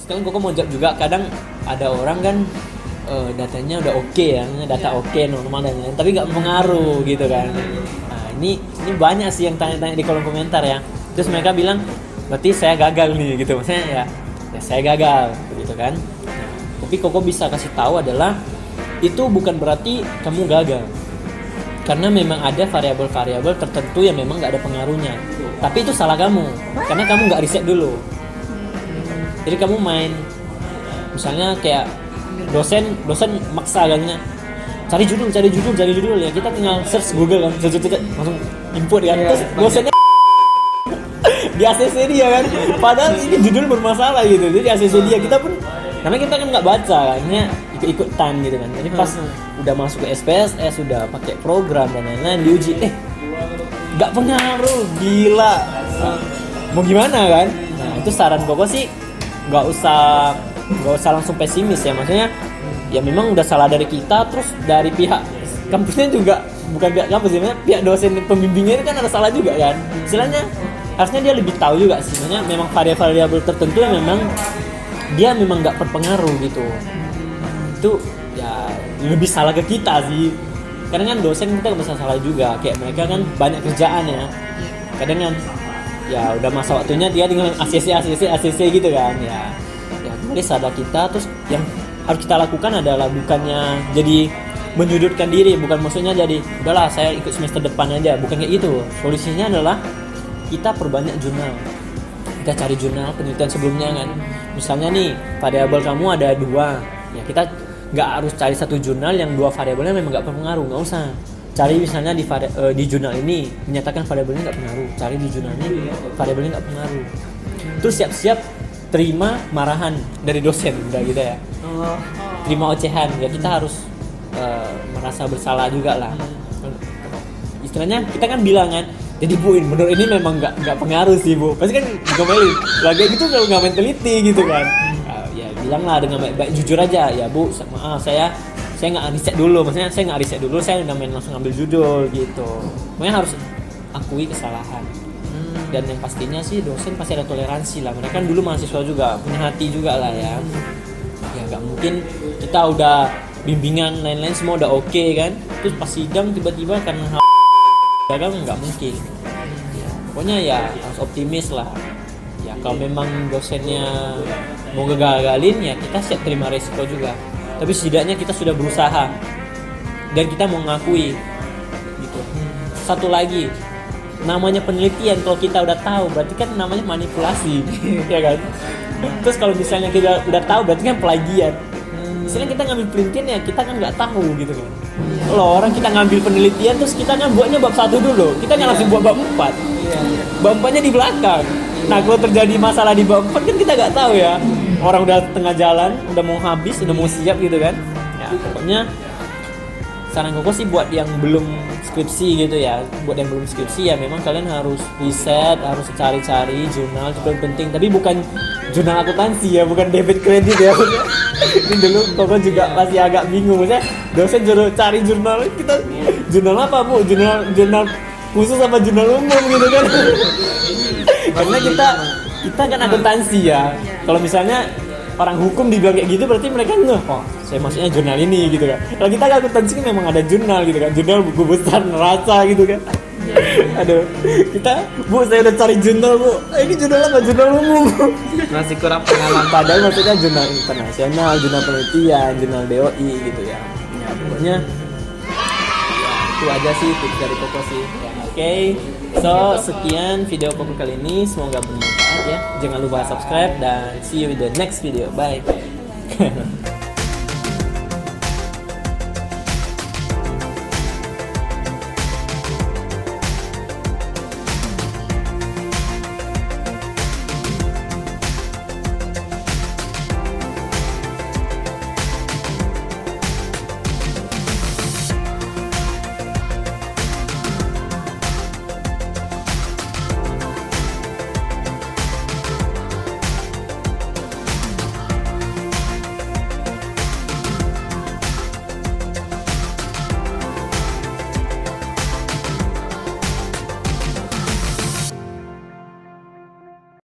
sekarang Koko mau jawab juga, kadang ada orang kan datanya udah oke ya, data oke normal dan lain, tapi nggak pengaruh gitu kan. Nah ini banyak sih yang tanya-tanya di kolom komentar ya. Terus mereka bilang berarti saya gagal nih gitu, maksudnya ya saya gagal gitu kan. Nah, tapi Koko bisa kasih tahu adalah itu bukan berarti kamu gagal, karena memang ada variabel-variabel tertentu yang memang nggak ada pengaruhnya. Tapi itu salah kamu, karena kamu nggak riset dulu. Jadi kamu main, misalnya kayak dosen maksa kan, cari judul ya, kita tinggal search Google kan, langsung input kan, terus dosennya di ACC dia kan, padahal ini judul bermasalah gitu. Jadi ACC dia, kita pun karena kita kan nggak baca kan, ikut-ikutan gitu kan. Jadi pas udah masuk ke SPSS, sudah pakai program dan lain-lain, diuji nggak pengaruh, gila, mau gimana kan. Nah itu saran Koko sih, nggak usah langsung pesimis ya, maksudnya ya memang udah salah dari kita, terus dari pihak kampusnya juga, bukan pihak kampus ya, pihak dosen pembimbingnya itu kan ada salah juga kan. Istilahnya harusnya dia lebih tahu juga sih, maksudnya memang variabel tertentu yang memang dia memang nggak berpengaruh gitu. Itu ya lebih salah ke kita sih, kadang kan dosen kita nggak bisa salah juga, kayak mereka kan banyak kerjaan ya, kadang kan ya udah masa waktunya dia tinggal ACC gitu kan ya kembali sadar kita. Terus yang harus kita lakukan adalah bukannya jadi menyudutkan diri, bukan maksudnya jadi udahlah saya ikut semester depan aja, bukan kayak gitu. Solusinya adalah kita perbanyak jurnal, kita cari jurnal penelitian sebelumnya kan. Misalnya nih variabel kamu ada 2 ya, kita nggak harus cari satu jurnal yang 2 variabelnya memang nggak berpengaruh, nggak usah cari misalnya di jurnal ini menyatakan variabelnya nggak pengaruh, cari di jurnal ini variabelnya nggak pengaruh. Terus siap-siap terima marahan dari dosen, udah gitu ya, terima ocehan ya, kita harus merasa bersalah juga lah. Istilahnya kita kan bilang kan, jadi Bu, menurut ini memang nggak pengaruh sih Bu, pasti kan ngomelin lagi gitu kalau nggak main teliti gitu kan. Ya bilanglah dengan baik-baik, jujur aja ya Bu, maaf saya nggak riset dulu, maksudnya saya nggak riset dulu, saya udah main langsung ambil judul gitu. Makanya harus akui kesalahan. Dan yang pastinya sih dosen pasti ada toleransi lah, mereka kan dulu mahasiswa juga, punya hati juga lah ya. Ya nggak mungkin kita udah bimbingan lain-lain semua udah oke kan, terus pas sidang tiba-tiba karena gagal, nggak mungkin ya. Pokoknya ya harus optimis lah ya, kalau memang dosennya mau gagalin ya kita siap terima resiko juga, tapi setidaknya kita sudah berusaha dan kita mau ngakui gitu. Satu lagi, namanya penelitian, kalau kita udah tahu berarti kan namanya manipulasi ya kan. Terus kalau misalnya kita udah tahu berarti kan plagiat. Misalnya kita ngambil penelitian ya kita kan nggak tahu gitu kan. Kalau orang kita ngambil penelitian terus kita kan buatnya bab 1 dulu, kita nggak langsung buat bab 4. Bab 4-nya di belakang. Nah kalau terjadi masalah di bab 4 kan kita nggak tahu ya. Orang udah tengah jalan, udah mau habis, udah mau siap gitu kan. Ya pokoknya saran Koko sih buat yang belum skripsi gitu ya, buat yang belum skripsi ya memang kalian harus riset, harus cari-cari jurnal, itu penting, tapi bukan jurnal akuntansi ya, bukan debit kredit ya. Ini dulu Koko juga masih agak bingung, maksudnya dosen juru cari jurnal, kita jurnal apa Bu? Jurnal khusus apa jurnal umum gitu kan. Karena kita kan akuntansi ya. Kalau misalnya orang hukum dibilang kayak gitu berarti mereka ngeh, oh saya maksudnya jurnal ini gitu kan. Kalau kita akuntansi kan memang ada jurnal gitu kan, jurnal buku besar neraca gitu kan. Aduh, kita Bu saya udah cari jurnal Bu, ini jurnal apa? Jurnal umum. Masih kurang pengalaman, padahal maksudnya jurnal internasional, jurnal penelitian, jurnal DOI gitu ya. Ya pokoknya ya, itu aja sih tips dari Koko sih ya. Oke, so sekian video Koko kali ini, semoga bermanfaat ya. Jangan lupa subscribe dan see you in the next video. Bye.